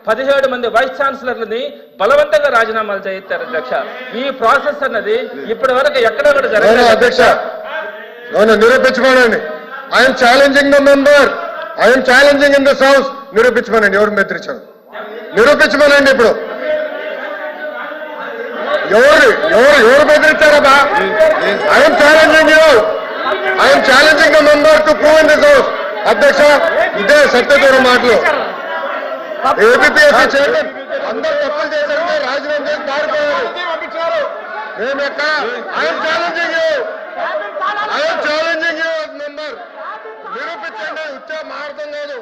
17 మంది వైస్ ఛాన్సలర్లని బలవంతంగా రాజీనామాలు చేయిస్తారు అధ్యక్ష. ఈ ప్రాసెస్ అన్నది ఇప్పటి వరకు ఎక్కడ కూడా జరగలేదు అధ్యక్ష. నిరూపించుకోనండి. I'm challenging the member. I'm challenging in this house. నిరూపించుకోనండి ఎవరు బెదిరించారు. నిరూపించుకోనండి. ఇప్పుడు ఎవరు బెదిరించారబ్బా? I'm challenging you. I'm challenging the member to prove in this house. అధ్యక్ష, ఇదే సత్యదూరం మాటలు. ఏపీఎస్సీ చైర్మన్ అందరూ తప్పులు చేశారంటే రాజీనామా చేసి పారిపోయారు. మేము ఎక్కడ? I'm challenging you. I'm challenging you member. నిరూపించండి. ఉచ్చా మారడం కాదు.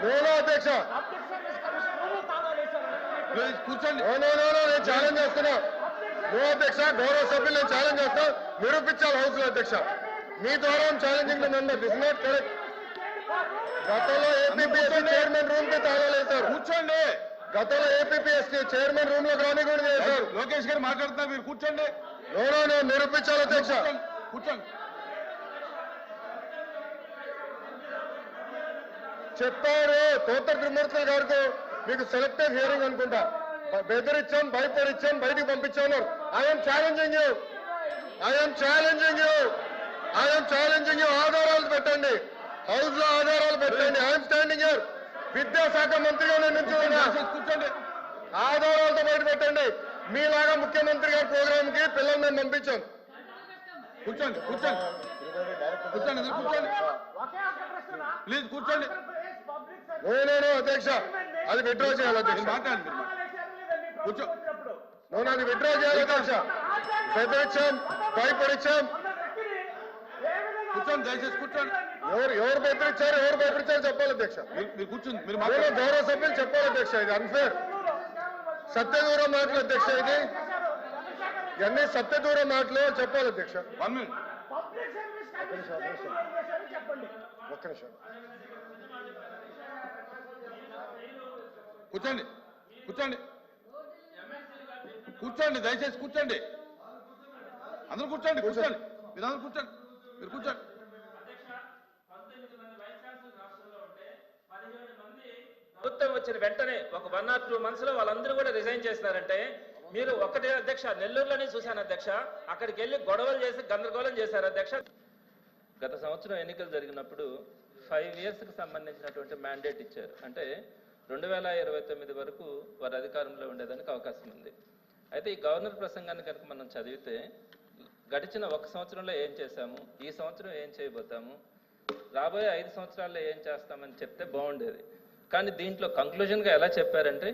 నేను అధ్యక్ష కూర్చోండి. నేను ఛాలెంజ్ చేస్తున్నా. నో అధ్యక్ష, గౌరవ సభ్యులు నేను ఛాలెంజ్ చేస్తా. నిరూపించాలి హౌస్ లో అధ్యక్ష. మీ ద్వారా challenging the member. This not correct. గతంలో ఏపీఎస్సీ చైర్మన్ రూమ్ కి తాళాలు వేశారు. కూర్చోండి. గతంలో ఏపీఎస్సీ చైర్మన్ రూమ్ లో రాని కూడా చేశారు. లోకేష్ గారు మాట్లాడుతున్నారు, మీరు కూర్చోండి. నేను నిరూపించాలి అధ్యక్ష. కూర్చోండి. చెప్పారు తోట త్రిమూర్తులు గారికి మీకు సెలెక్టివ్ హియరింగ్ అనుకుంటా. బెదిరించాం, భయపడిచ్చాం, బయటికి పంపించాను. I'm challenging you. I'm challenging you. I'm challenging you. ఆధారాలు పెట్టండి. హౌస్ లో ఆధారాలు పెట్టండి. I'm standing here. విద్యాశాఖ మంత్రిగా నేను నుంచి కూర్చోండి. ఆధారాలతో బయట పెట్టండి. మీలాగా ముఖ్యమంత్రి గారి ప్రోగ్రామ్ కి పిల్లలు మేము పంపించాం. కూర్చోండి. కూర్చోండి. కూర్చోండి. కూర్చోండి. ప్లీజ్ కూర్చోండి. నేను అధ్యక్ష అది విత్డ్రా చేయాలి అధ్యక్ష. మాట్లాడండి. కూర్చో. అది విత్డ్రా చేయాలి అధ్యక్ష. బెదిరించాం, భయపడిచ్చాం. కూర్చోండి. దయచేసి కూర్చోండి. ఎవరు భయపడిచ్చారు చెప్పాలి అధ్యక్ష. మీరు కూర్చోండి. మీరు గౌరవ సభ్యులు చెప్పాలి అధ్యక్ష. ఇది అన్ఫేర్. సత్యదూరం మాటలు అధ్యక్ష. ఇది ఇవన్నీ సత్యదూరం మాటలు చెప్పాలి అధ్యక్ష. 1 minute. ఒక్క నిమిషం. కూర్చోండి. కూర్చోండి. కూర్చోండి. దయచేసి కూర్చోండి. అందరూ కూర్చోండి. కూర్చోండి. మీరు అందరూ కూర్చోండి. మీరు కూర్చోండి. ప్రభుత్వం వచ్చిన వెంటనే ఒక 1 or 2 months లో వాళ్ళందరూ కూడా రిజైన్ చేస్తున్నారంటే మీరు ఒక్కటే అధ్యక్ష. నెల్లూరులోనే చూశాను అధ్యక్ష. అక్కడికి వెళ్ళి గొడవలు చేసి గందరగోళం చేశారు అధ్యక్ష. గత సంవత్సరం ఎన్నికలు జరిగినప్పుడు 5 yearsకి సంబంధించినటువంటి మ్యాండేట్ ఇచ్చారు. అంటే 2029 వరకు వారు అధికారంలో ఉండేదానికి అవకాశం ఉంది. అయితే ఈ గవర్నర్ ప్రసంగాన్ని కనుక మనం చదివితే గడిచిన 1 సంవత్సరంలో ఏం చేశాము, ఈ సంవత్సరం ఏం చేయబోతాము, రాబోయే 5 సంవత్సరాల్లో ఏం చేస్తామని చెప్తే బాగుండేది. కానీ దీంట్లో కంక్లూజన్గా ఎలా చెప్పారంటే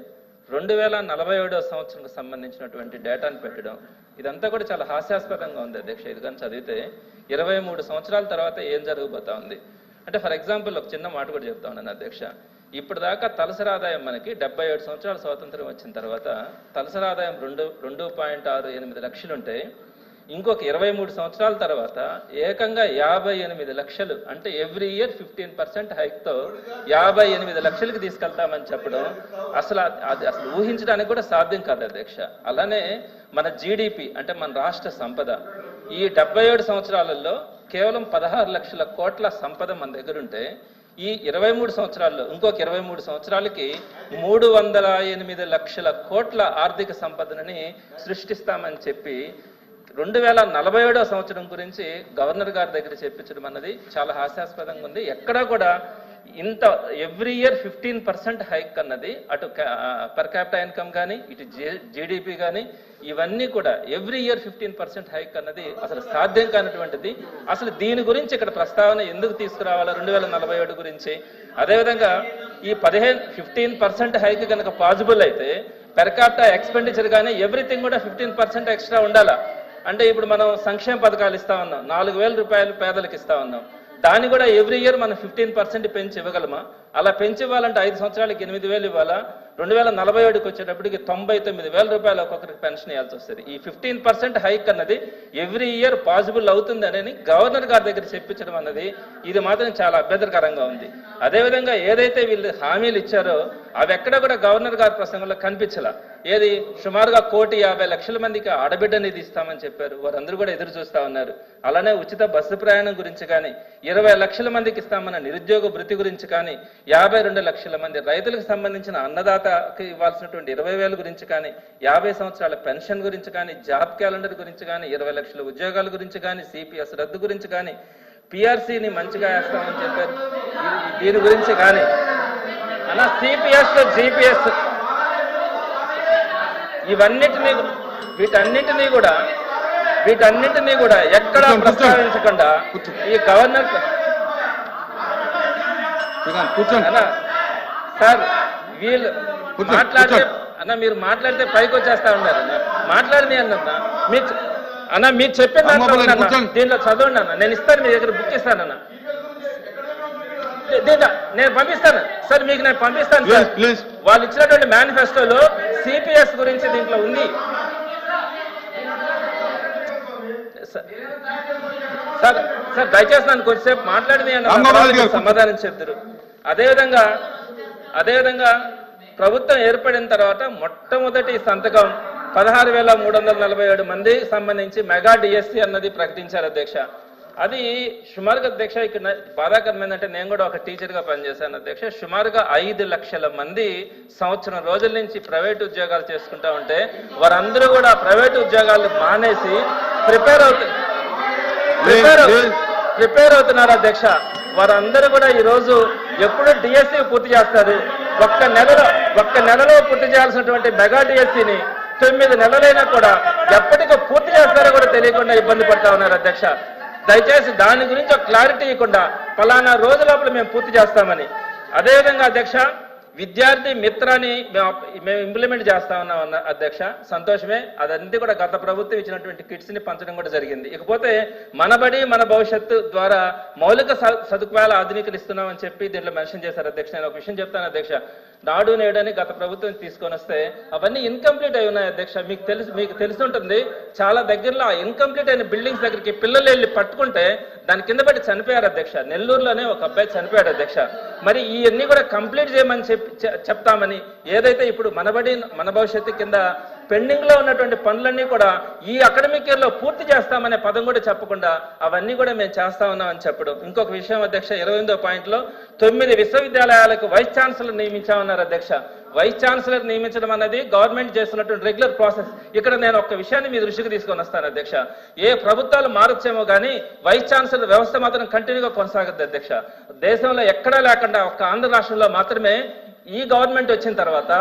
2047వ సంవత్సరంకి సంబంధించినటువంటి డేటాను పెట్టడం, ఇదంతా కూడా చాలా హాస్యాస్పదంగా ఉంది అధ్యక్ష. ఇది కానీ చదివితే 23 సంవత్సరాల తర్వాత ఏం జరగబోతా ఉంది అంటే, ఫర్ ఎగ్జాంపుల్ ఒక చిన్న మాట కూడా చెప్తా ఉన్నాను అధ్యక్ష. ఇప్పటిదాకా తలసరి ఆదాయం మనకి 77 సంవత్సరాల స్వాతంత్రం వచ్చిన తర్వాత తలసరి ఆదాయం 2.68 లక్షలు ఉంటే, ఇంకొక 23 సంవత్సరాల తర్వాత ఏకంగా 58 లక్షలు, అంటే ఎవ్రీ ఇయర్ 15% హైక్తో 58 లక్షలకి తీసుకెళ్తామని చెప్పడం అసలు ఊహించడానికి కూడా సాధ్యం కాదు అధ్యక్ష. అలానే మన జీడిపి అంటే మన రాష్ట్ర సంపద ఈ 77 సంవత్సరాలలో కేవలం 16 లక్షల కోట్ల సంపద మన దగ్గర ఉంటే, ఈ 23 సంవత్సరాల్లో ఇంకొక 23 సంవత్సరాలకి 308 లక్షల కోట్ల ఆర్థిక సంపదనని సృష్టిస్తామని చెప్పి 2047వ సంవత్సరం గురించి గవర్నర్ గారి దగ్గర చెప్పించడం అన్నది చాలా హాస్యాస్పదంగా ఉంది. ఎక్కడా కూడా ఇంత ఎవ్రీ ఇయర్ 15% హైక్ అన్నది అటు పర్ క్యాపిటల్ ఇన్కమ్ కానీ ఇటు జీడిపి కానీ ఇవన్నీ కూడా ఎవ్రీ ఇయర్ 15% హైక్ అన్నది అసలు సాధ్యం కానటువంటిది. అసలు దీని గురించి ఇక్కడ ప్రస్తావన ఎందుకు తీసుకురావాలా 2047 గురించి? అదేవిధంగా ఈ 15% హైక్ కనుక పాసిబుల్ అయితే పర్ క్యాపిటల్ ఎక్స్పెండిచర్ కానీ ఎవ్రీథింగ్ కూడా 15% ఎక్స్ట్రా ఉండాలా. అంటే ఇప్పుడు మనం సంక్షేమ పథకాలు ఇస్తా ఉన్నాం, 4,000 రూపాయలు పేదలకు ఇస్తా ఉన్నాం, దాన్ని కూడా ఎవ్రీ ఇయర్ మనం 15% పెంచి ఇవ్వగలమా? అలా పెంచి ఇవ్వాలంటే 5 సంవత్సరాలకి 8,000 ఇవ్వాలా? 2047కి వచ్చేటప్పటికి 99,000 రూపాయలు ఒక్కొక్కరికి పెన్షన్ ఇవ్వాల్సి వస్తుంది. ఈ 15% హైక్ అన్నది ఎవ్రీ ఇయర్ పాసిబుల్ అవుతుంది అని గవర్నర్ గారి దగ్గర చెప్పించడం అన్నది ఇది మాత్రం చాలా అభ్యంతరకరంగా ఉంది. అదేవిధంగా ఏదైతే వీళ్ళు హామీలు ఇచ్చారో అవి ఎక్కడ కూడా గవర్నర్ గారి ప్రసంగంలో కనిపించలా. ఏది సుమారుగా 1,50,00,000 మందికి ఆడబిడ్డ నిధి ఇస్తామని చెప్పారు. వారందరూ కూడా ఎదురు చూస్తా ఉన్నారు. అలానే ఉచిత బస్సు ప్రయాణం గురించి కానీ, 20 లక్షల మందికి ఇస్తామన్న నిరుద్యోగ భృతి గురించి కానీ, 52 లక్షల మంది రైతులకు సంబంధించిన అన్నదాతకి ఇవ్వాల్సినటువంటి 20,000 గురించి కానీ, 50 సంవత్సరాల పెన్షన్ గురించి కానీ, జాబ్ క్యాలెండర్ గురించి కానీ, 20 లక్షల ఉద్యోగాల గురించి కానీ, సిపిఎస్ రద్దు గురించి కానీ, పిఆర్సీని మంచిగా వేస్తామని చెప్పారు. దీని గురించి కానీ అన్న సిపిఎస్ జిపిఎస్ వీటన్నిటినీ కూడా ఎక్కడ ప్రస్తావించకుండా ఈ గవర్నర్ అన్న సార్ వీళ్ళు మాట్లాడితే అన్న మీరు మాట్లాడితే పైకి వచ్చేస్తా ఉన్నారు. మాట్లాడిని అన్న మీరు చెప్పిన దీంట్లో చదవండి అన్న, నేను ఇస్తాను, మీ దగ్గర బుక్ ఇస్తానన్న, నేను పంపిస్తాను సార్, మీకు నేను పంపిస్తాను సార్. వాళ్ళు ఇచ్చినటువంటి మేనిఫెస్టోలో సిపిఎస్ గురించి దీంట్లో ఉంది సార్. సార్ దయచేసి నన్ను కొద్దిసేపు మాట్లాడింది అన్న సమాధానం చెప్తారు. అదేవిధంగా ప్రభుత్వం ఏర్పడిన తర్వాత మొట్టమొదటి సంతకం 16,347 మందికి సంబంధించి మెగా డిఎస్సి అన్నది ప్రకటించారు అధ్యక్ష. అది సుమారుగా అధ్యక్ష ఇక్కడ బాధాకరం ఏంటంటే నేను కూడా ఒక టీచర్గా పనిచేశాను అధ్యక్ష. సుమారుగా 5 లక్షల మంది సంవత్సరం రోజుల నుంచి ప్రైవేట్ ఉద్యోగాలు చేసుకుంటా ఉంటే వారందరూ కూడా ప్రైవేట్ ఉద్యోగాలు మానేసి ప్రిపేర్ అవుతున్నారు అధ్యక్ష. వారందరూ కూడా ఈ రోజు ఎప్పుడు డిఎస్సి పూర్తి చేస్తారు, ఒక్క నెలలో పూర్తి చేయాల్సినటువంటి మెగా డిఎస్సిని 9 నెలలైనా కూడా ఎప్పటికో పూర్తి చేస్తారో కూడా తెలియకుండా ఇబ్బంది పడతా ఉన్నారు అధ్యక్ష. దయచేసి దాని గురించి ఒక క్లారిటీ ఇవ్వకుండా పలానా రోజు లోపల మేము పూర్తి చేస్తామని. అదేవిధంగా అధ్యక్ష విద్యార్థి మిత్రాన్ని మేము ఇంప్లిమెంట్ చేస్తా ఉన్నాం అన్న అధ్యక్ష, సంతోషమే. అదంతా కూడా గత ప్రభుత్వం ఇచ్చినటువంటి కిట్స్ ని పంచడం కూడా జరిగింది. ఇకపోతే మనబడి మన భవిష్యత్తు ద్వారా మౌలిక సదుపాయాలు ఆధునీకరిస్తున్నామని చెప్పి దీంట్లో మెన్షన్ చేశారు అధ్యక్ష. నేను ఒక విషయం చెప్తాను అధ్యక్ష, నాడు నేడు అని గత ప్రభుత్వం తీసుకొని వస్తే అవన్నీ ఇన్కంప్లీట్ అయి ఉన్నాయి అధ్యక్ష. మీకు తెలిసి ఉంటుంది, చాలా దగ్గరలో ఆ ఇన్కంప్లీట్ అయిన బిల్డింగ్స్ దగ్గరికి పిల్లలు వెళ్ళి పట్టుకుంటే దాని కింద పెట్టి చనిపోయారు అధ్యక్ష. నెల్లూరులోనే ఒక అబ్బాయి చనిపోయాడు అధ్యక్ష. మరి ఇవన్నీ కూడా కంప్లీట్ చేయమని చెప్తామని ఏదైతే ఇప్పుడు మనబడి మన భవిష్యత్తు కింద పెండింగ్ లో ఉన్నటువంటి పనులన్నీ కూడా ఈ అకాడమిక్ ఇయర్ లో పూర్తి చేస్తామనే పదం కూడా చెప్పకుండా అవన్నీ కూడా మేము చేస్తా ఉన్నామని చెప్పడం. ఇంకొక విషయం అధ్యక్ష, 28వ పాయింట్లో 9 విశ్వవిద్యాలయాలకు వైస్ ఛాన్సలర్ నియమించామన్నారు అధ్యక్ష. వైస్ ఛాన్సలర్ నియమించడం అనేది గవర్నమెంట్ చేస్తున్నటువంటి రెగ్యులర్ ప్రాసెస్. ఇక్కడ నేను ఒక విషయాన్ని మీ దృష్టికి తీసుకొని వస్తాను అధ్యక్ష. ఏ ప్రభుత్వాలు మారొచ్చేమో కానీ వైస్ ఛాన్సలర్ వ్యవస్థ మాత్రం కంటిన్యూగా కొనసాగుద్ది అధ్యక్ష. దేశంలో ఎక్కడా లేకుండా ఒక్క ఆంధ్ర రాష్ట్రంలో మాత్రమే ఈ గవర్నమెంట్ వచ్చిన తర్వాత